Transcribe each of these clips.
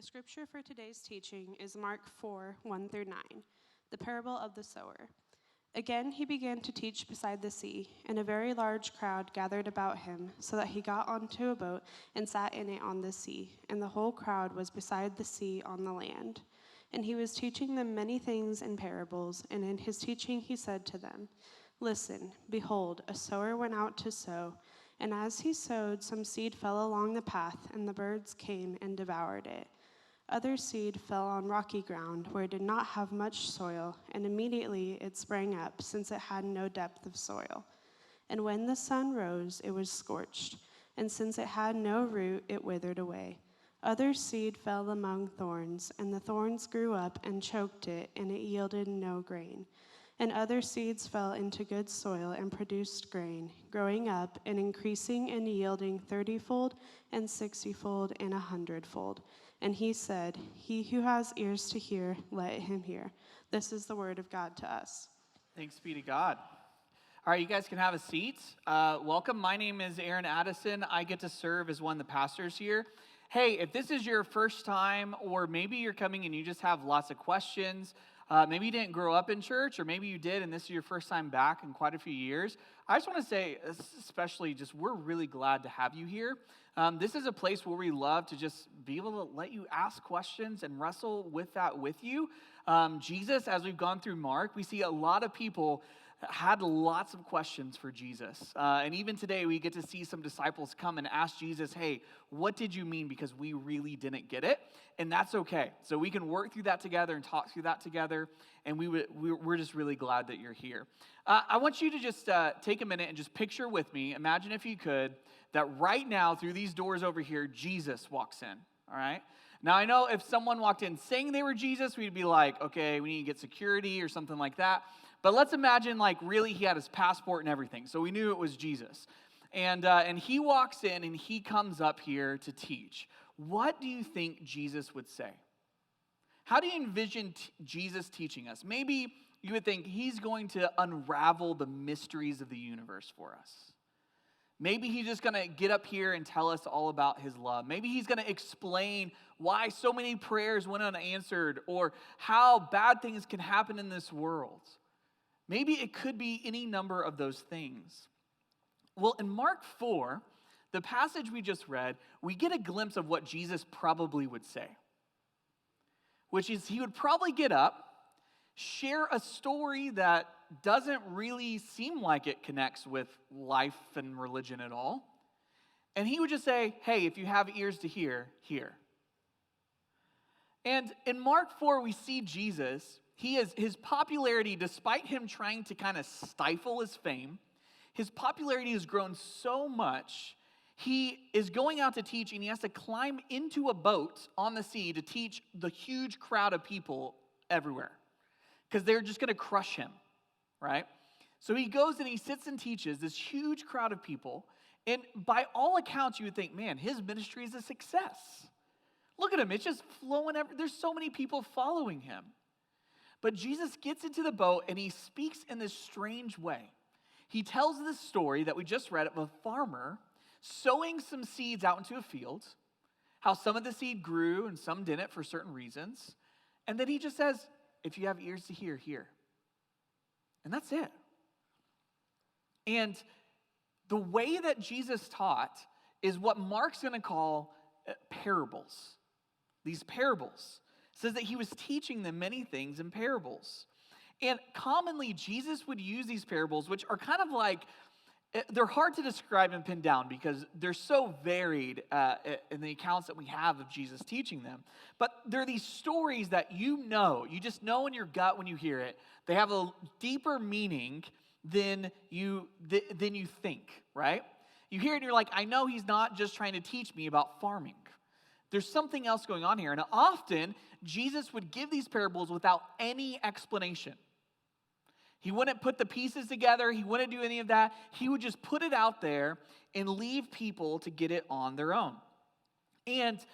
scripture for today's teaching is Mark 4, 1 through 9, the parable of the sower. Again, he began to teach beside the sea, and a very large crowd gathered about him, so that he got onto a boat and sat in it on the sea, and the whole crowd was beside the sea on the land. And he was teaching them many things in parables, and in his teaching he said to them, "Listen, behold, a sower went out to sow, and as he sowed, some seed fell along the path, and the birds came and devoured it. Other seed fell on rocky ground, where it did not have much soil, and immediately it sprang up, since it had no depth of soil. And when the sun rose, it was scorched, and since it had no root, it withered away. Other seed fell among thorns, and the thorns grew up and choked it, and it yielded no grain. And other seeds fell into good soil and produced grain, growing up and increasing and yielding 30-fold and 60-fold and 100-fold. And he said, 'He who has ears to hear, let him hear.'" This is the word of God to us. Thanks be to God. All right, you guys can have a seat. Welcome. My name is Aaron Addison. I get to serve as one of the pastors here. Hey, if this is your first time, or maybe you're coming and you just have lots of questions, maybe you didn't grow up in church, or maybe you did and this is your first time back in quite a few years, I just want to say, especially just we're really glad to have you here. This is a place where we love to just be able to let you ask questions and wrestle with that with you. Jesus, as we've gone through Mark, we see a lot of people had lots of questions for Jesus. And even today, we get to see some disciples come and ask Jesus, "Hey, what did you mean? Because we really didn't get it." And that's okay. So we can work through that together and talk through that together. And we're just really glad that you're here. I want you to just take a minute and just picture with me, imagine if you could, that right now through these doors over here, Jesus walks in, all right? Now, I know if someone walked in saying they were Jesus, we'd be like, okay, we need to get security or something like that. But let's imagine like really he had his passport and everything, so we knew it was Jesus. And he walks in and he comes up here to teach. What do you think Jesus would say? How do you envision Jesus teaching us? Maybe you would think he's going to unravel the mysteries of the universe for us. Maybe he's just going to get up here and tell us all about his love. Maybe he's going to explain why so many prayers went unanswered, or how bad things can happen in this world. Maybe it could be any number of those things. Well, in Mark 4, the passage we just read, we get a glimpse of what Jesus probably would say, which is he would probably get up, share a story that doesn't really seem like it connects with life and religion at all. And he would just say, "Hey, if you have ears to hear, hear." And in Mark 4, we see Jesus, his popularity, despite him trying to kind of stifle his fame, his popularity has grown so much, he is going out to teach, and he has to climb into a boat on the sea to teach the huge crowd of people everywhere, because they're just going to crush him, right? So he goes and he sits and teaches this huge crowd of people, and by all accounts, you would think, man, his ministry is a success. Look at him, it's just flowing. There's so many people following him. But Jesus gets into the boat and he speaks in this strange way. He tells this story that we just read of a farmer sowing some seeds out into a field, how some of the seed grew and some didn't for certain reasons. And then he just says, "If you have ears to hear, hear." And that's it. And the way that Jesus taught is what Mark's going to call parables. These parables. It says that he was teaching them many things in parables. And commonly, Jesus would use these parables, which are kind of like, they're hard to describe and pin down because they're so varied in the accounts that we have of Jesus teaching them. But they're these stories that you just know in your gut when you hear it. They have a deeper meaning than you think, right? You hear it and you're like, I know he's not just trying to teach me about farming. There's something else going on here. And often, Jesus would give these parables without any explanation. He wouldn't put the pieces together. He wouldn't do any of that. He would just put it out there and leave people to get it on their own. And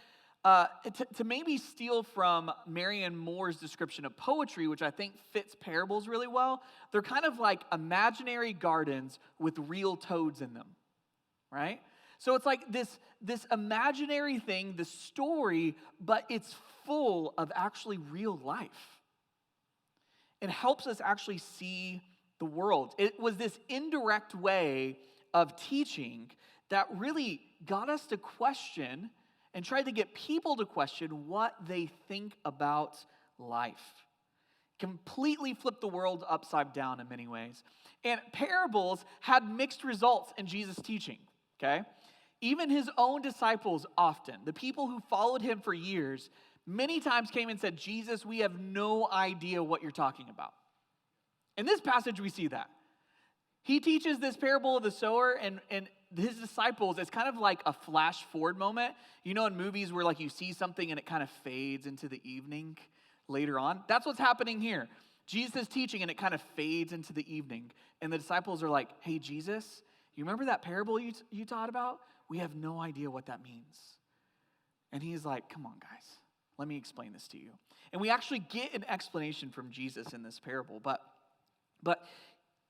to maybe steal from Marianne Moore's description of poetry, which I think fits parables really well, they're kind of like imaginary gardens with real toads in them, right? So it's like this imaginary thing, the story, but it's full of actually real life. It helps us actually see the world. It was this indirect way of teaching that really got us to question and tried to get people to question what they think about life. Completely flipped the world upside down in many ways. And parables had mixed results in Jesus' teaching, okay? Even his own disciples often, the people who followed him for years, many times came and said, Jesus, we have no idea what you're talking about. In this passage, we see that. He teaches this parable of the sower, and his disciples, it's kind of like a flash forward moment. You know in movies where like you see something and it kind of fades into the evening later on? That's what's happening here. Jesus is teaching and it kind of fades into the evening. And the disciples are like, hey, Jesus, you remember that parable you taught about? We have no idea what that means. And he's like, come on, guys, let me explain this to you. And we actually get an explanation from Jesus in this parable, but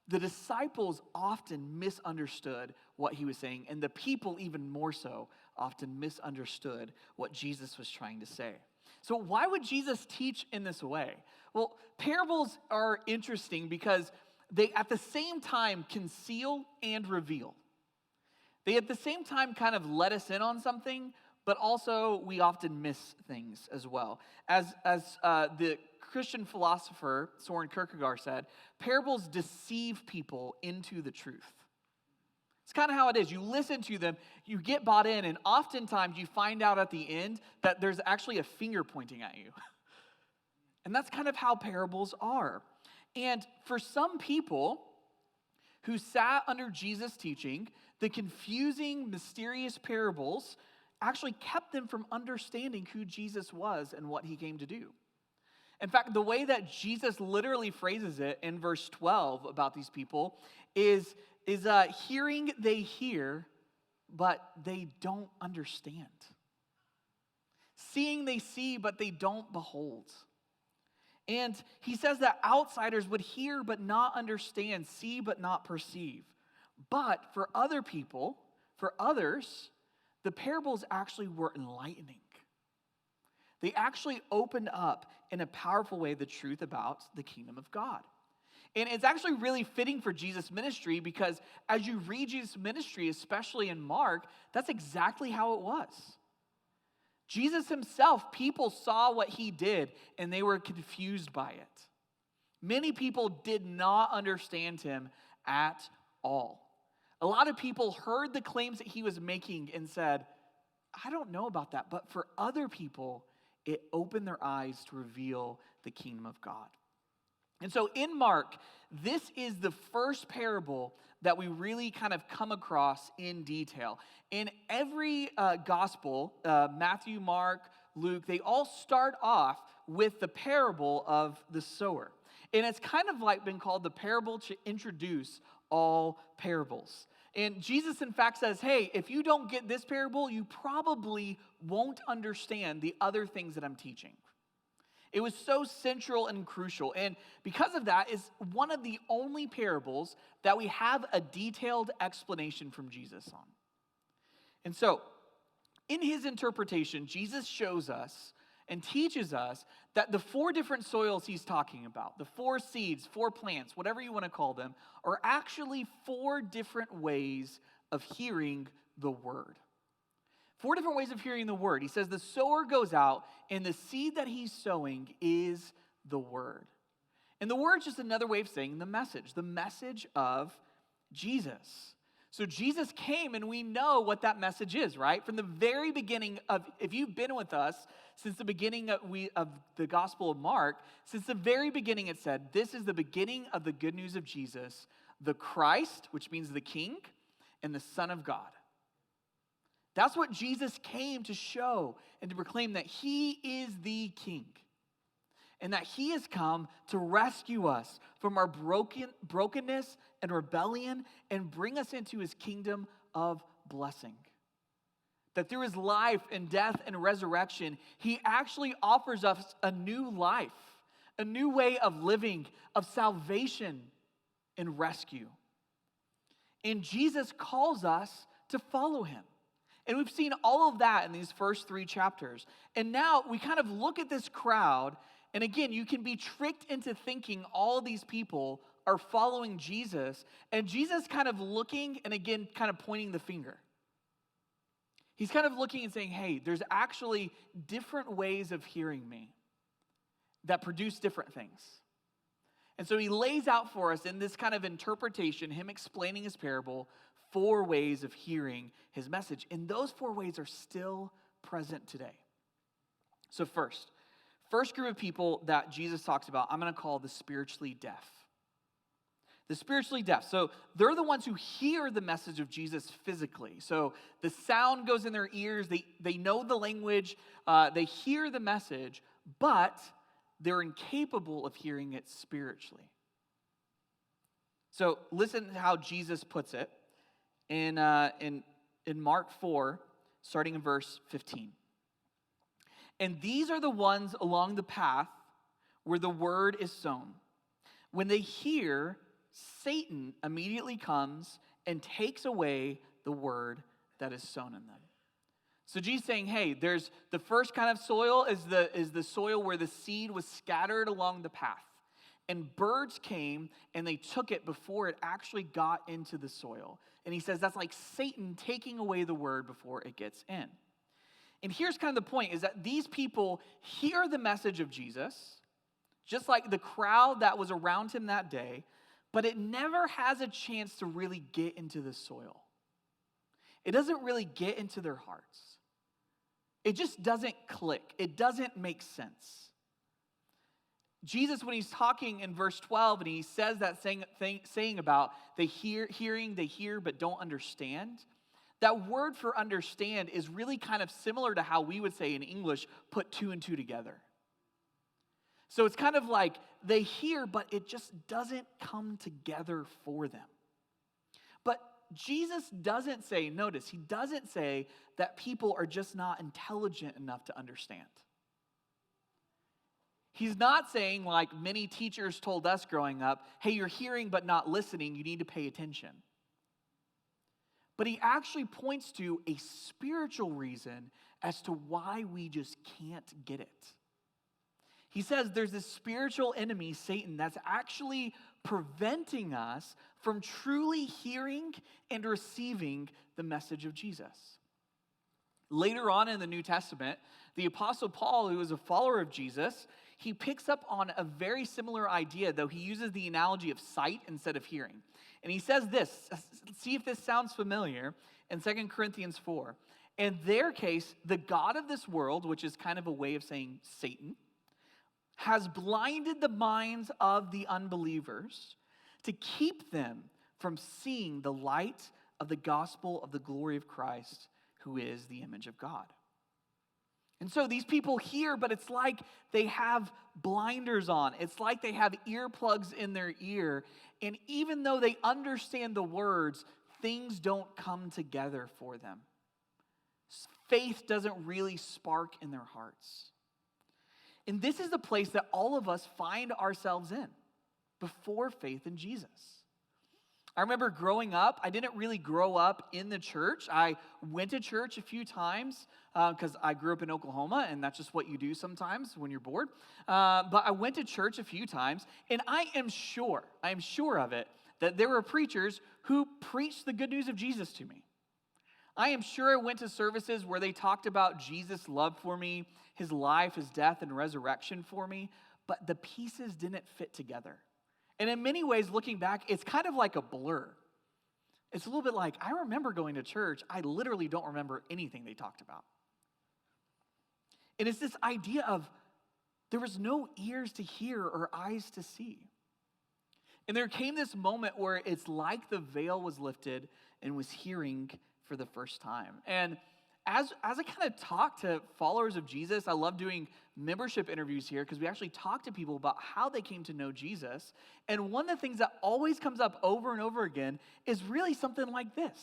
the disciples often misunderstood what he was saying, and the people even more so often misunderstood what Jesus was trying to say. So why would Jesus teach in this way? Well, parables are interesting because they at the same time conceal and reveal. They at the same time kind of let us in on something, but also we often miss things as well. As the Christian philosopher Soren Kierkegaard said, parables deceive people into the truth. It's kind of how it is. You listen to them, you get bought in, and oftentimes you find out at the end that there's actually a finger pointing at you. And that's kind of how parables are. And for some people who sat under Jesus' teaching, the confusing, mysterious parables actually kept them from understanding who Jesus was and what he came to do. In fact, the way that Jesus literally phrases it in verse 12 about these people is hearing they hear, but they don't understand. Seeing they see, but they don't behold. And he says that outsiders would hear but not understand, see but not perceive. But for other people, for others, the parables actually were enlightening. They actually opened up in a powerful way the truth about the kingdom of God. And it's actually really fitting for Jesus' ministry because as you read Jesus' ministry, especially in Mark, that's exactly how it was. Jesus himself, people saw what he did and they were confused by it. Many people did not understand him at all. A lot of people heard the claims that he was making and said, I don't know about that. But for other people, it opened their eyes to reveal the kingdom of God. And so in Mark, this is the first parable that we really kind of come across in detail. In every gospel, Matthew, Mark, Luke, they all start off with the parable of the sower. And it's kind of like been called the parable to introduce all parables. And Jesus, in fact, says, hey, if you don't get this parable, you probably won't understand the other things that I'm teaching. It was so central and crucial. And because of that, is one of the only parables that we have a detailed explanation from Jesus on. And so, in his interpretation, Jesus shows us and teaches us that the 4 different soils he's talking about, the 4 seeds, 4 plants, whatever you want to call them, are actually 4 different ways of hearing the word. 4 different ways of hearing the word. He says the sower goes out and the seed that he's sowing is the word. And the word's just another way of saying the message of Jesus. So Jesus came and we know what that message is, right? From the very beginning of, if you've been with us since the beginning of the Gospel of Mark, since the very beginning it said, this is the beginning of the good news of Jesus, the Christ, which means the King, and the Son of God. That's what Jesus came to show and to proclaim, that he is the King. And that he has come to rescue us from our brokenness and rebellion and bring us into his kingdom of blessing. That through his life and death and resurrection, he actually offers us a new life, a new way of living, of salvation and rescue. And Jesus calls us to follow him. And we've seen all of that in these first 3 chapters. And now we kind of look at this crowd, and again, you can be tricked into thinking all these people are following Jesus, and Jesus kind of looking and again kind of pointing the finger. He's kind of looking and saying, hey, there's actually different ways of hearing me that produce different things. And so he lays out for us in this kind of interpretation, him explaining his parable, 4 ways of hearing his message. And those 4 ways are still present today. So first group of people that Jesus talks about, I'm going to call the spiritually deaf. The spiritually deaf. So they're the ones who hear the message of Jesus physically. So the sound goes in their ears. They know the language. They hear the message, but they're incapable of hearing it spiritually. So listen to how Jesus puts it in Mark 4, starting in verse 15. And these are the ones along the path where the word is sown. When they hear, Satan immediately comes and takes away the word that is sown in them. So Jesus is saying, hey, there's the first kind of soil is the soil where the seed was scattered along the path. And birds came and they took it before it actually got into the soil. And he says that's like Satan taking away the word before it gets in. And here's kind of the point, is that these people hear the message of Jesus, just like the crowd that was around him that day, but it never has a chance to really get into the soil. It doesn't really get into their hearts. It just doesn't click. It doesn't make sense. Jesus, when he's talking in verse 12, and he says that saying about they hear but don't understand, that word for understand is really kind of similar to how we would say in English, put 2 and 2 together. So it's kind of like they hear, but it just doesn't come together for them. But Jesus doesn't say, notice, he doesn't say that people are just not intelligent enough to understand. He's not saying, like many teachers told us growing up, hey, you're hearing but not listening, you need to pay attention. But he actually points to a spiritual reason as to why we just can't get it. He says there's this spiritual enemy, Satan, that's actually preventing us from truly hearing and receiving the message of Jesus. Later on in the New Testament, the Apostle Paul, who is a follower of Jesus, he picks up on a very similar idea, though he uses the analogy of sight instead of hearing. And he says this, see if this sounds familiar, in 2 Corinthians 4. In their case, the god of this world, which is kind of a way of saying Satan, has blinded the minds of the unbelievers to keep them from seeing the light of the gospel of the glory of Christ, who is the image of God. And so these people hear, but it's like they have blinders on. It's like they have earplugs in their ear. And even though they understand the words, things don't come together for them. Faith doesn't really spark in their hearts. And this is the place that all of us find ourselves in before faith in Jesus. I remember growing up, I didn't really grow up in the church. I went to church a few times because I grew up in Oklahoma, and that's just what you do sometimes when you're bored. But I went to church a few times, and I am sure of it, that there were preachers who preached the good news of Jesus to me. I am sure I went to services where they talked about Jesus' love for me, his life, his death, and resurrection for me, but the pieces didn't fit together. And in many ways, looking back, it's kind of like a blur. It's a little bit like, I remember going to church. I literally don't remember anything they talked about. And it's this idea of there was no ears to hear or eyes to see. And there came this moment where it's like the veil was lifted and was hearing for the first time. And as I kind of talk to followers of Jesus, I love doing membership interviews here because we actually talk to people about how they came to know Jesus. And one of the things that always comes up over and over again is really something like this,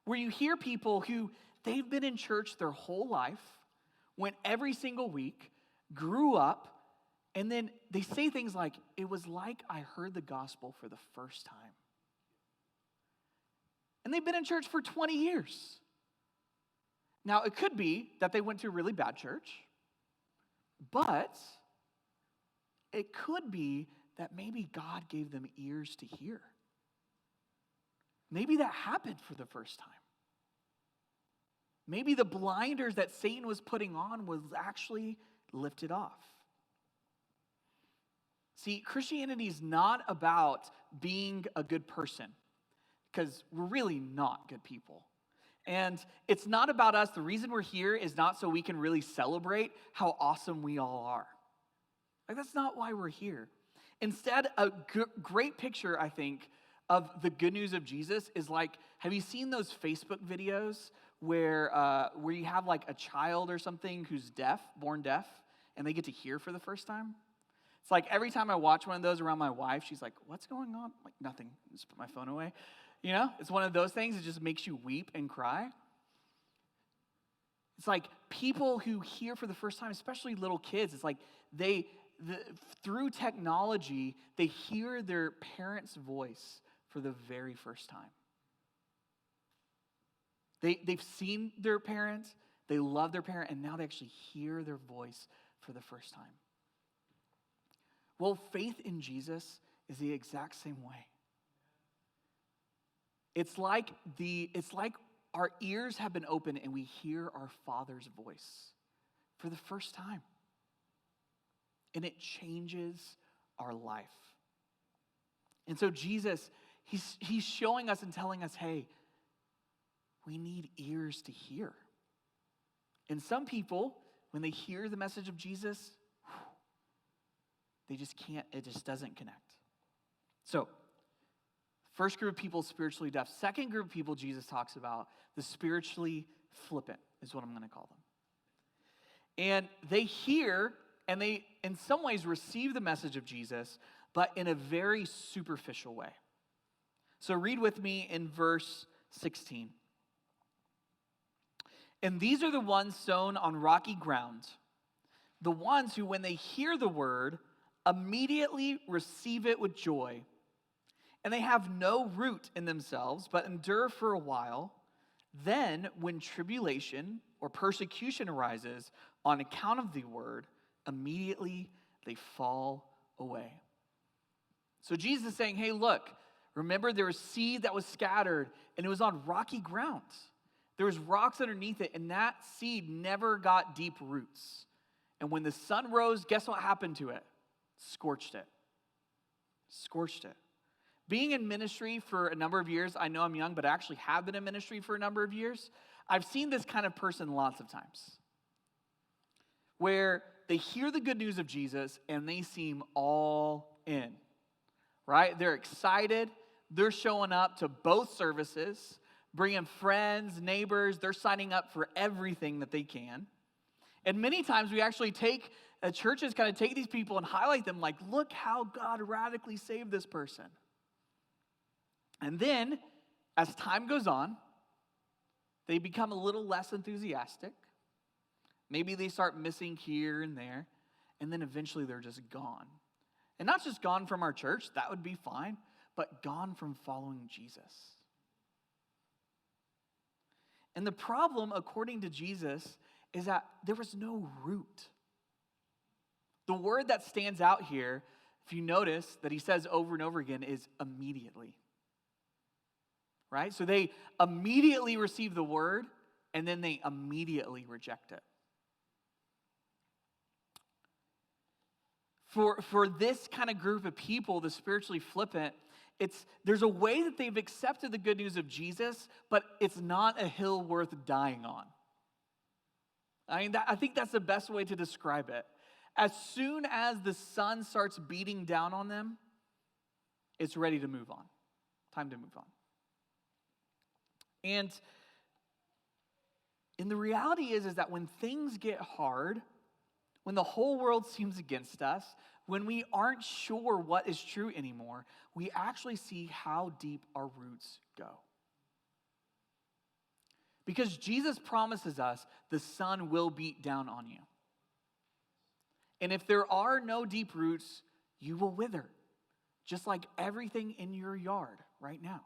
where you hear people who they've been in church their whole life, went every single week, grew up, and then they say things like, it was like I heard the gospel for the first time. And they've been in church for 20 years. Now, it could be that they went to a really bad church, but it could be that maybe God gave them ears to hear. Maybe that happened for the first time. Maybe the blinders that Satan was putting on was actually lifted off. See, Christianity is not about being a good person, because we're really not good people. And it's not about us. The reason we're here is not so we can really celebrate how awesome we all are. Like, that's not why we're here. Instead, a great picture, I think, of the good news of Jesus is like, have you seen those Facebook videos where you have like a child or something who's deaf, born deaf, and they get to hear for the first time? It's like every time I watch one of those around my wife, she's like, what's going on? I'm like, nothing. Just put my phone away. You know, it's one of those things that just makes you weep and cry. It's like people who hear for the first time, especially little kids, it's like through technology, they hear their parents' voice for the very first time. They've seen their parents, they love their parent, and now they actually hear their voice for the first time. Well, faith in Jesus is the exact same way. It's like our ears have been opened and we hear our Father's voice for the first time. And it changes our life. And so Jesus, he's showing us and telling us, hey, we need ears to hear. And some people, when they hear the message of Jesus, they just can't, it just doesn't connect. So, first group of people, spiritually deaf. Second group of people Jesus talks about, the spiritually flippant, is what I'm going to call them. And they hear, and they, in some ways, receive the message of Jesus, but in a very superficial way. So read with me in verse 16. And these are the ones sown on rocky ground, the ones who, when they hear the word, immediately receive it with joy. And they have no root in themselves, but endure for a while. Then, when tribulation or persecution arises on account of the word, immediately they fall away. So Jesus is saying, hey, look, remember there was seed that was scattered, and it was on rocky ground. There was rocks underneath it, and that seed never got deep roots. And when the sun rose, guess what happened to it? Scorched it. Scorched it. Being in ministry for a number of years, I know I'm young, but I actually have been in ministry for a number of years. I've seen this kind of person lots of times, where they hear the good news of Jesus and they seem all in, right? They're excited. They're showing up to both services, bringing friends, neighbors. They're signing up for everything that they can. And many times we actually churches kind of take these people and highlight them like, look how God radically saved this person. And then, as time goes on, they become a little less enthusiastic. Maybe they start missing here and there, and then eventually they're just gone. And not just gone from our church, that would be fine, but gone from following Jesus. And the problem, according to Jesus, is that there was no root. The word that stands out here, if you notice that he says over and over again, is immediately. Right? So they immediately receive the word, and then they immediately reject it. For this kind of group of people, the spiritually flippant, there's a way that they've accepted the good news of Jesus, but it's not a hill worth dying on. I think that's the best way to describe it. As soon as the sun starts beating down on them, it's ready to move on. Time to move on. And the reality is that when things get hard, when the whole world seems against us, when we aren't sure what is true anymore, we actually see how deep our roots go. Because Jesus promises us the sun will beat down on you. And if there are no deep roots, you will wither, just like everything in your yard right now.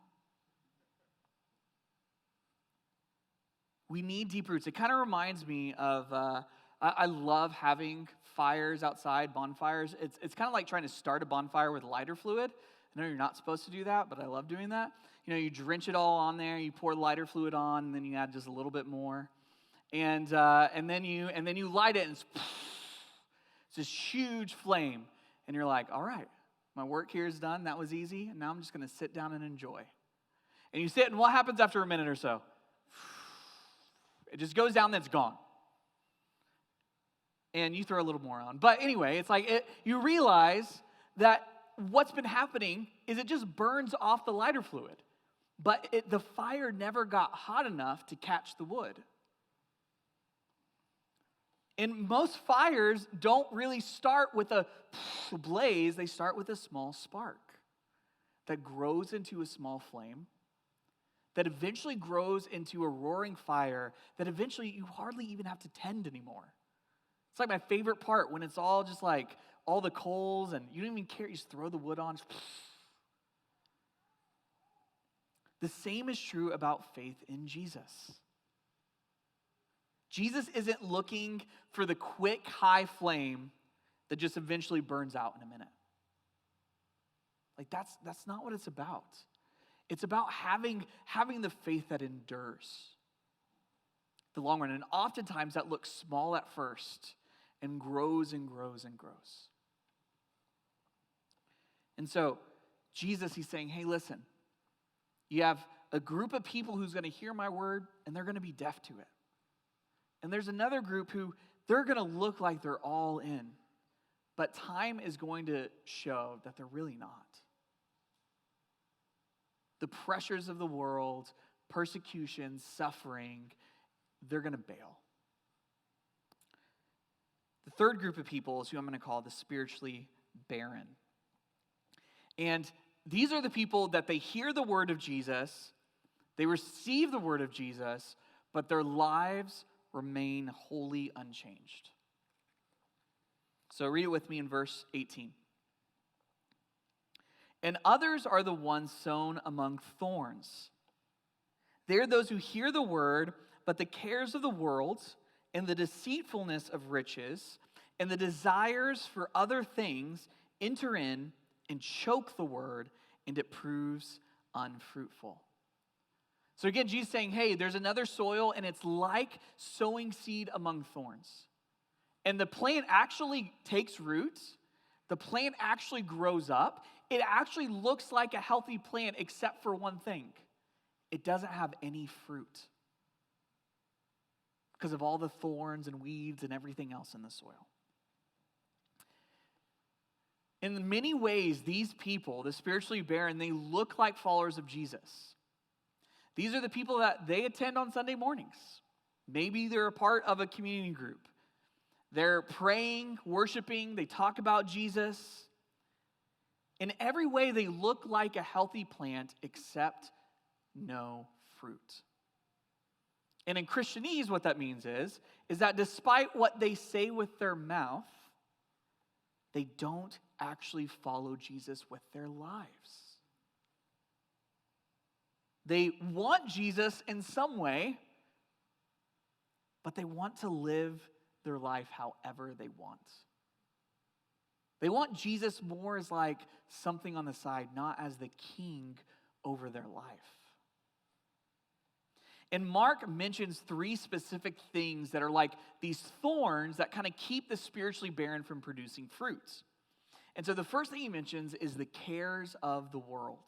We need deep roots. It kind of reminds me of, I love having fires outside, bonfires. It's kind of like trying to start a bonfire with lighter fluid. I know you're not supposed to do that, but I love doing that. You know, you drench it all on there, you pour lighter fluid on, and then you add just a little bit more. And then you light it, and it's this huge flame. And you're like, all right, my work here is done. That was easy. And now I'm just going to sit down and enjoy. And you sit, and what happens after a minute or so? It just goes down, then it's gone. And you throw a little more on. But anyway, it's like you realize that what's been happening is it just burns off the lighter fluid. But the fire never got hot enough to catch the wood. And most fires don't really start with a blaze. They start with a small spark that grows into a small flame, that eventually grows into a roaring fire that eventually you hardly even have to tend anymore. It's like my favorite part when it's all just like all the coals and you don't even care. You just throw the wood on. The same is true about faith in Jesus. Jesus isn't looking for the quick, high flame that just eventually burns out in a minute. Like that's not what it's about. It's about having the faith that endures the long run. And oftentimes that looks small at first and grows and grows and grows. And so Jesus, he's saying, hey, listen, you have a group of people who's going to hear my word and they're going to be deaf to it. And there's another group who they're going to look like they're all in. But time is going to show that they're really not. The pressures of the world, persecution, suffering, they're going to bail. The third group of people is who I'm going to call the spiritually barren. And these are the people that they hear the word of Jesus, they receive the word of Jesus, but their lives remain wholly unchanged. So read it with me in verse 18. And others are the ones sown among thorns. They are those who hear the word, but the cares of the world and the deceitfulness of riches and the desires for other things enter in and choke the word, and it proves unfruitful. So again, Jesus is saying, hey, there's another soil, and it's like sowing seed among thorns. And the plant actually takes roots. The plant actually grows up. It actually looks like a healthy plant except for one thing. It doesn't have any fruit because of all the thorns and weeds and everything else in the soil. In many ways, these people, the spiritually barren, they look like followers of Jesus. These are the people that they attend on Sunday mornings. Maybe they're a part of a community group. They're praying, worshiping, they talk about Jesus. In every way, they look like a healthy plant except no fruit. And in Christianese, what that means is that despite what they say with their mouth, they don't actually follow Jesus with their lives. They want Jesus in some way, but they want to live their life however they want. They want Jesus more as like something on the side, not as the king over their life. And Mark mentions three specific things that are like these thorns that kind of keep the spiritually barren from producing fruits. And so the first thing he mentions is the cares of the world.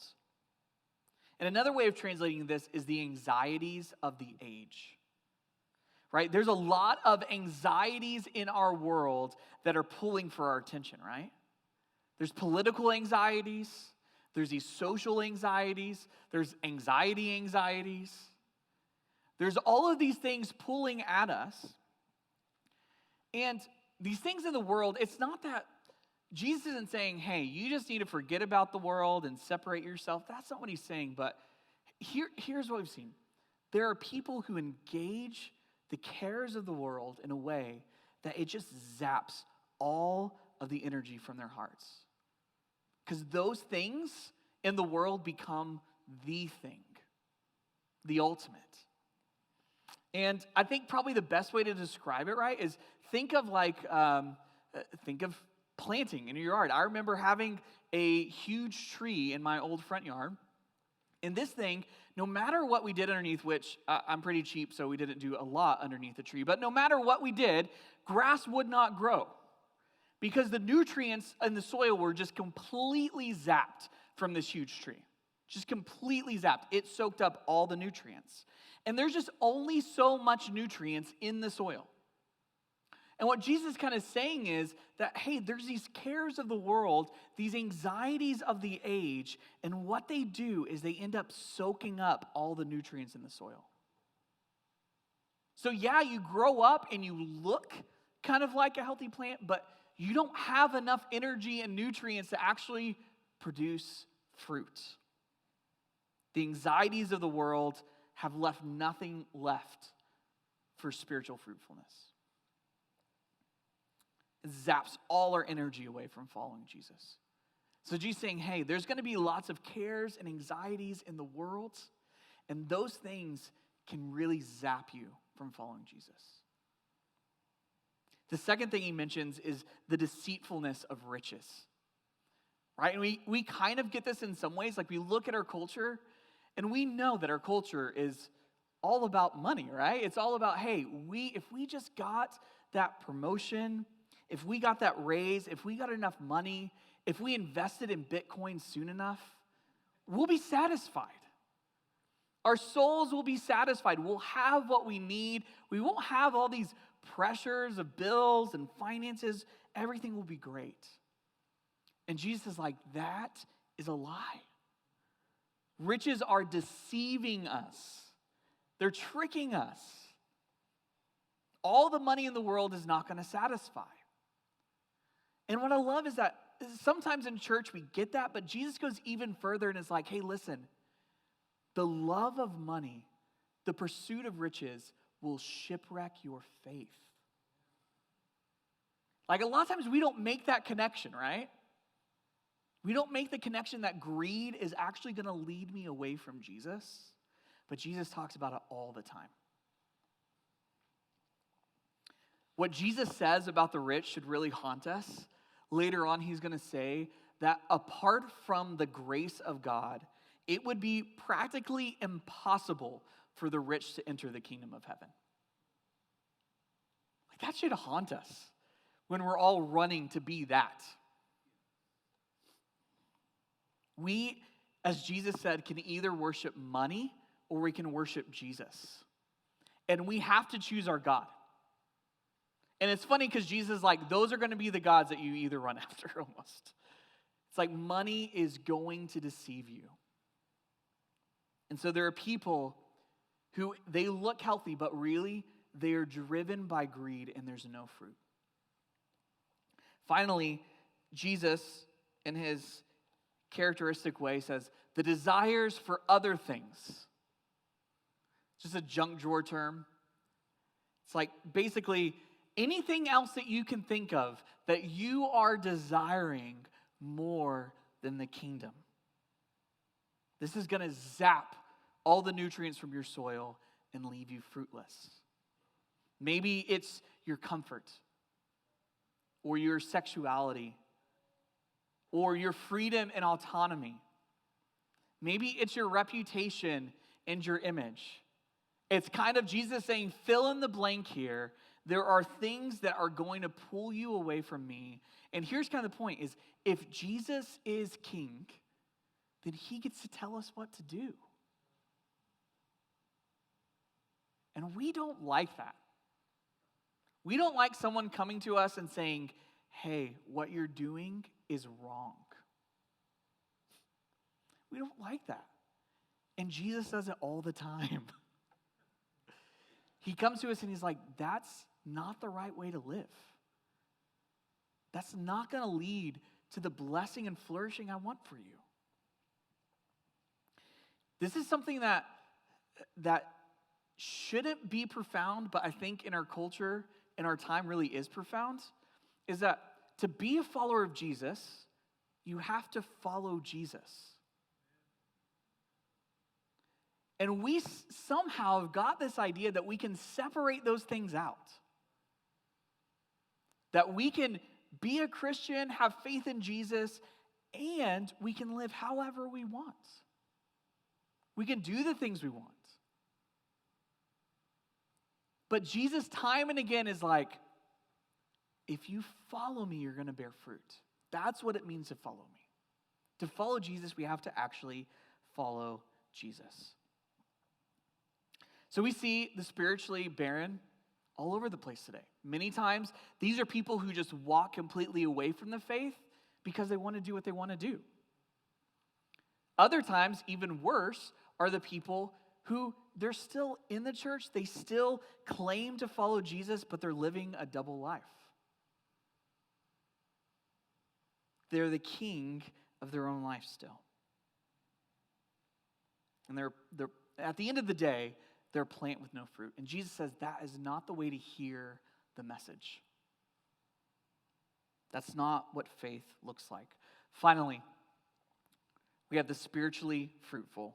And another way of translating this is the anxieties of the age. Right? There's a lot of anxieties in our world that are pulling for our attention, right? There's political anxieties, there's these social anxieties, there's anxieties. There's all of these things pulling at us. And these things in the world, it's not that Jesus isn't saying, hey, you just need to forget about the world and separate yourself. That's not what he's saying. But here's what we've seen. There are people who engage the cares of the world in a way that it just zaps all of the energy from their hearts. Because those things in the world become the thing, the ultimate. And I think probably the best way to describe it, right, is think of planting in your yard. I remember having a huge tree in my old front yard. And this thing, no matter what we did underneath, which I'm pretty cheap, so we didn't do a lot underneath the tree, but no matter what we did, grass would not grow because the nutrients in the soil were just completely zapped from this huge tree. Just completely zapped. It soaked up all the nutrients. And there's just only so much nutrients in the soil. And what Jesus is kind of saying is that, hey, there's these cares of the world, these anxieties of the age, and what they do is they end up soaking up all the nutrients in the soil. So yeah, you grow up and you look kind of like a healthy plant, but you don't have enough energy and nutrients to actually produce fruit. The anxieties of the world have left nothing left for spiritual fruitfulness. It zaps all our energy away from following Jesus. So Jesus saying, hey, there's going to be lots of cares and anxieties in the world, and those things can really zap you from following Jesus. The second thing he mentions is the deceitfulness of riches. Right? And we kind of get this in some ways. Like we look at our culture, and we know that our culture is all about money, right? It's all about, hey, if we just got that promotion, if we got that raise, if we got enough money, if we invested in Bitcoin soon enough, we'll be satisfied. Our souls will be satisfied. We'll have what we need. We won't have all these pressures of bills and finances. Everything will be great. And Jesus is like, that is a lie. Riches are deceiving us. They're tricking us. All the money in the world is not going to satisfy. And what I love is that sometimes in church we get that, but Jesus goes even further and is like, hey, listen, the love of money, the pursuit of riches will shipwreck your faith. Like a lot of times we don't make that connection, right? We don't make the connection that greed is actually going to lead me away from Jesus, but Jesus talks about it all the time. What Jesus says about the rich should really haunt us. Later on, he's going to say that apart from the grace of God, it would be practically impossible for the rich to enter the kingdom of heaven. Like that should haunt us when we're all running to be that. We, as Jesus said, can either worship money or we can worship Jesus. And we have to choose our God. And it's funny because Jesus is like, those are going to be the gods that you either run after almost. It's like money is going to deceive you. And so there are people who, they look healthy, but really they are driven by greed and there's no fruit. Finally, Jesus, in his characteristic way, says, the desires for other things. It's just a junk drawer term. It's like basically anything else that you can think of that you are desiring more than the kingdom. This is going to zap all the nutrients from your soil and leave you fruitless. Maybe it's your comfort or your sexuality or your freedom and autonomy. Maybe it's your reputation and your image. It's kind of Jesus saying, fill in the blank here. There are things that are going to pull you away from me. And here's kind of the point is, if Jesus is king, then he gets to tell us what to do. And we don't like that. We don't like someone coming to us and saying, hey, what you're doing is wrong. We don't like that. And Jesus does it all the time. He comes to us and he's like, that's not the right way to live. That's not going to lead to the blessing and flourishing I want for you. This is something that shouldn't be profound, but I think in our culture, in our time really is profound, is that to be a follower of Jesus, you have to follow Jesus. And we somehow have got this idea that we can separate those things out. That we can be a Christian, have faith in Jesus, and we can live however we want. We can do the things we want. But Jesus time and again is like, if you follow me, you're going to bear fruit. That's what it means to follow me. To follow Jesus, we have to actually follow Jesus. So we see the spiritually barren all over the place today. Many times, these are people who just walk completely away from the faith because they want to do what they want to do. Other times, even worse, are the people who they're still in the church, they still claim to follow Jesus, but they're living a double life. They're the king of their own life still. And they're at the end of the day, they're a plant with no fruit. And Jesus says that is not the way to hear the message. That's not what faith looks like. Finally, we have the spiritually fruitful.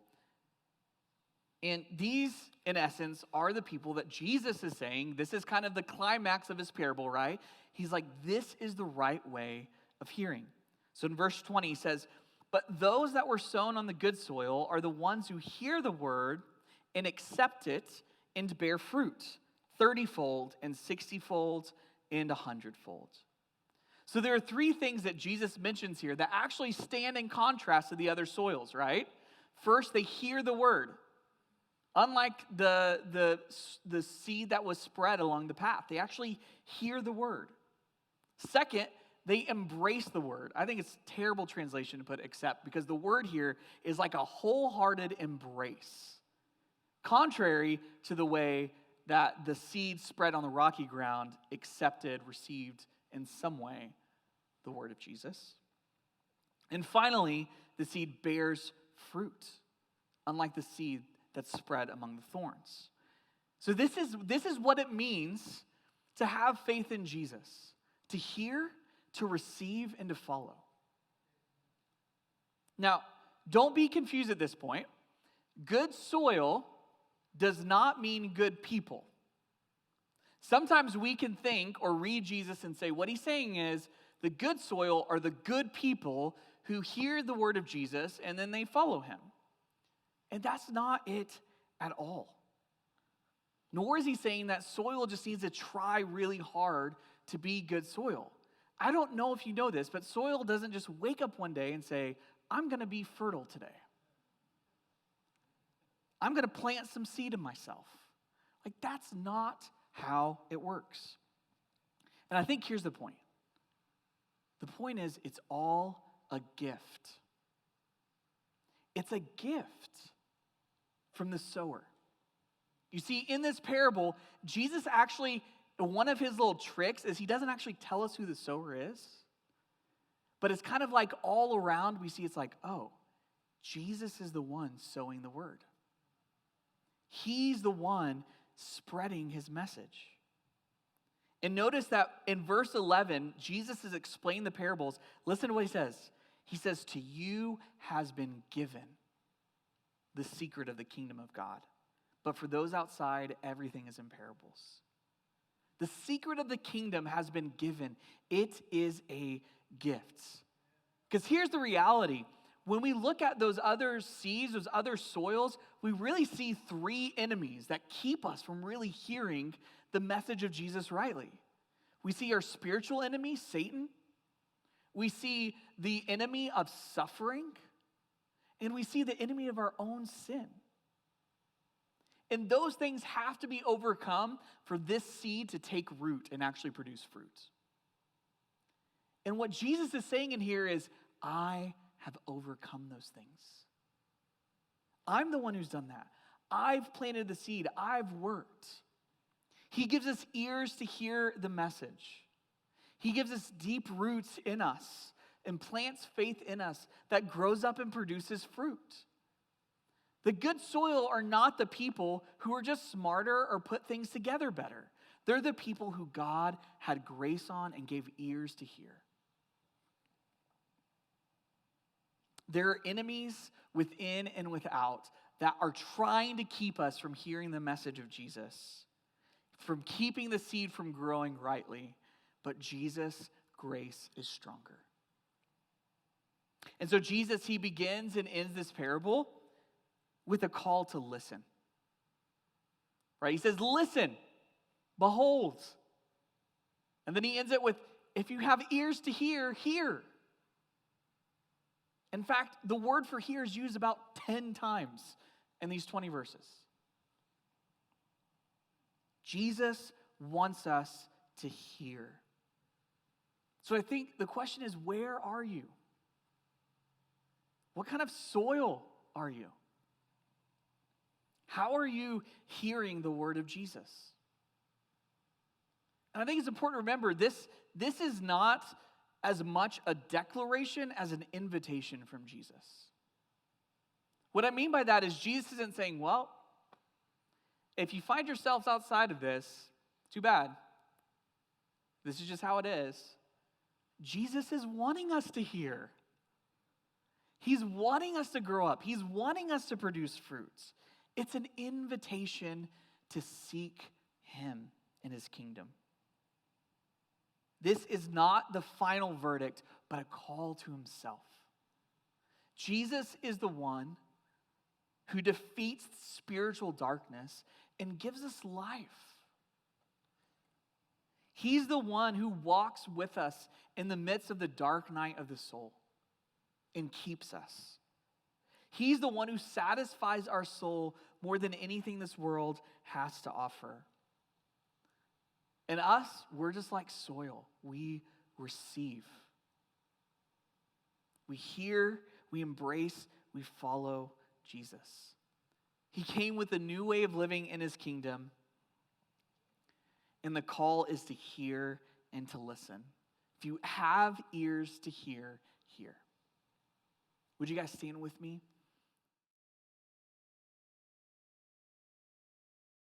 And these, in essence, are the people that Jesus is saying, this is kind of the climax of his parable, right? He's like, this is the right way of hearing. So in verse 20, he says, but those that were sown on the good soil are the ones who hear the word and accept it and bear fruit, 30-fold and 60-fold and 100-fold. So there are three things that Jesus mentions here that actually stand in contrast to the other soils, right? First, they hear the word. Unlike the seed that was spread along the path, they actually hear the word. Second, they embrace the word. I think it's a terrible translation to put accept, because the word here is like a wholehearted embrace. Contrary to the way that the seed spread on the rocky ground accepted, received in some way the word of Jesus. And finally, the seed bears fruit, unlike the seed that's spread among the thorns. So this is what it means to have faith in Jesus, to hear, to receive, and to follow. Now, don't be confused at this point. Good soil does not mean good people. Sometimes we can think or read Jesus and say, what he's saying is, the good soil are the good people who hear the word of Jesus and then they follow him. And that's not it at all. Nor is he saying that soil just needs to try really hard to be good soil. I don't know if you know this, but soil doesn't just wake up one day and say, I'm going to be fertile today. I'm going to plant some seed in myself. Like, that's not how it works. And I think here's the point. The point is, it's all a gift. It's a gift from the sower. You see, in this parable, Jesus actually, one of his little tricks is he doesn't actually tell us who the sower is. But it's kind of like all around we see it's like, oh, Jesus is the one sowing the word. He's the one spreading his message. And notice that in verse 11, Jesus has explained the parables. Listen to what he says. He says, to you has been given the secret of the kingdom of God. But for those outside, everything is in parables. The secret of the kingdom has been given. It is a gift. Because here's the reality. When we look at those other seeds, those other soils, we really see three enemies that keep us from really hearing the message of Jesus rightly. We see our spiritual enemy, Satan. We see the enemy of suffering. And we see the enemy of our own sin. And those things have to be overcome for this seed to take root and actually produce fruit. And what Jesus is saying in here is, I have overcome those things. I'm the one who's done that. I've planted the seed. I've worked. He gives us ears to hear the message. He gives us deep roots in us and plants faith in us that grows up and produces fruit. The good soil are not the people who are just smarter or put things together better. They're the people who God had grace on and gave ears to hear. There are enemies within and without that are trying to keep us from hearing the message of Jesus, from keeping the seed from growing rightly. But Jesus' grace is stronger. And so Jesus, he begins and ends this parable with a call to listen. Right? He says, listen, behold. And then he ends it with, if you have ears to hear, hear. In fact, the word for hear is used about 10 times in these 20 verses. Jesus wants us to hear. So I think the question is, where are you? What kind of soil are you? How are you hearing the word of Jesus? And I think it's important to remember this is not as much a declaration as an invitation from Jesus. What I mean by that is Jesus isn't saying, well, if you find yourselves outside of this, too bad. This is just how it is. Jesus is wanting us to hear. He's wanting us to grow up. He's wanting us to produce fruits. It's an invitation to seek him in his kingdom. This is not the final verdict, but a call to himself. Jesus is the one who defeats spiritual darkness and gives us life. He's the one who walks with us in the midst of the dark night of the soul and keeps us. He's the one who satisfies our soul more than anything this world has to offer. And us, we're just like soil. We receive. We hear, we embrace, we follow Jesus. He came with a new way of living in his kingdom. And the call is to hear and to listen. If you have ears to hear, hear. Would you guys stand with me?